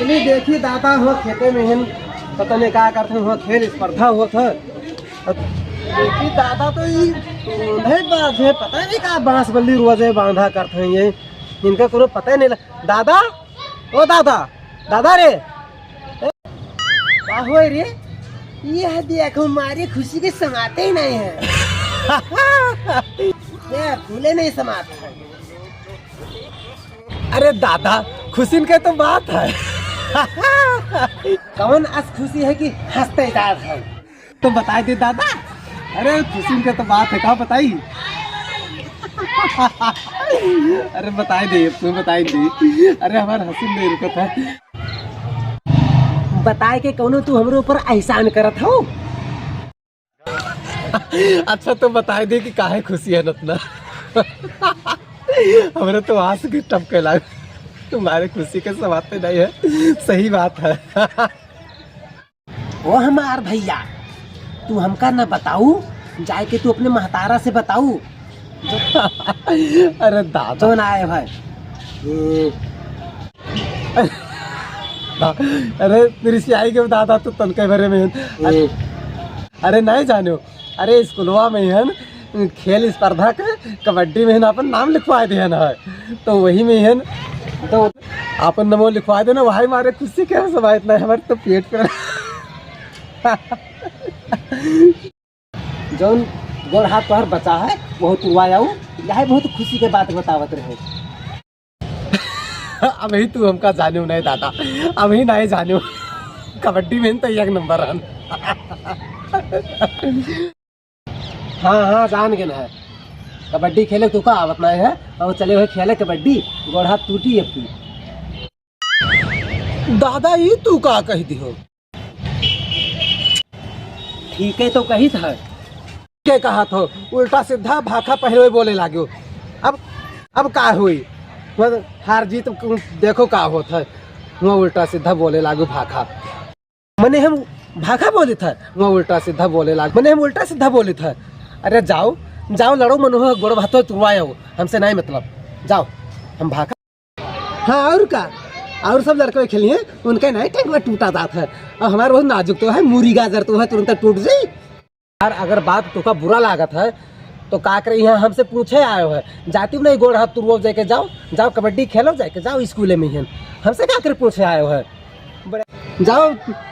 इतनी देखी दादा हो खेते में हम पता नहीं क्या करते हो खेल स्पर्धा हो था देखी दादा तो ये बात है पता नहीं क्या बांस बल्ली रोजे बांधा करते हैं ये इनका कोनो पता ही नहीं दादा ओ दादा दादा रे क्या हो रे ये देखो हमारी खुशी के समाते ही नहीं है ये फूले नहीं समाते हैं। अरे दादा खुशी के तो बात है कौन आज खुशी है कि हंसते जात है तो बताई दे दादा। अरे खुशी के तो बात है कहाँ बताई अरे बताई दे तू बताई दे। अरे हमारे हंसी नहीं रुकत है बताए के कौनो तू हमरे ऊपर एहसान करत हो। अच्छा तो बताई दे कि काहे खुशी है नतना हमरे तो आंसू की टपके लाग तुम्हारे खुशी के समाते नहीं है सही बात है ओ हमार भैया तू हमका न बताऊ जाए के तू अपने महतारा से बताऊ अरे दादा ना आए भाई अरे तेरी सियाई के दादा तो तनके भरे में अरे नहीं जानो अरे स्कूलवा में है खेल स्पर्धा के कबड्डी में अपन नाम लिखवा दे है तो वही में है तो अपन नमो लिखवा देना वही मारे खुशी क्या समय इतना है हमारे तो पेट पे जौन गोड़ हाथ तोहर बचा है बहुत उड़वायाऊ यही बहुत खुशी के बात बतावत रहे अभी तू हमका जानो नहीं दादा अभी नहीं जानो कबड्डी में तो एक नंबर है हाँ हाँ जान के ना है कबड्डी खेले तू का आवत नहीं है और चले हुए खेले कबड्डी गोड़ हाथ टूटी अपनी दादा ये तू का कही दी हो ठीक है तो कही था क्या कहा था उल्टा सीधा भाखा पहले बोले लागो अब का हुई हार जीत देखो का होता है वहाँ उल्टा सीधा बोले लागो भाखा मैंने हम भाखा बोले था वहाँ उल्टा सीधा बोले लागो मैंने हम उल्टा सीधा बोले था। अरे जाओ जाओ लड़ो मनोह गोड़ भातो तुरवाओ हमसे नहीं मतलब जाओ हम भाखा हाँ और का और सब लड़के खेलिए उनके नहीं टैंक टूटा जाता है और हमारे बहुत नाजुक तो है मूरी गाजर तो है तुरंत टूट जाए यार अगर बात तो का बुरा लागत है तो का करे यहाँ हमसे पूछे आयो है जाती नहीं गोड़ हाथ तुरवो जाके जाओ जाओ कबड्डी खेलो जाके जाओ स्कूले में ही हमसे क्या करे पूछे आयो है जाओ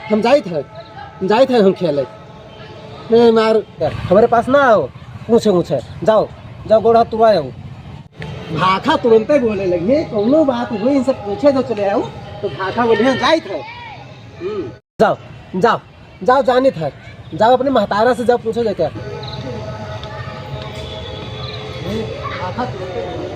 हम जाए थे हम खेले मार हमारे पास ना आओ पूछे जाओ जाओ गोड़ हाथ तुरवाओ भाखा तुरंत बोले लगे कौनो बात हुई इनसे पूछे तो चले आओ तो भाखा बोले जाए थे जाओ जाओ जाओ जाने थे जाओ अपने महतारा से जाओ पूछो जाके भाखा तुरंत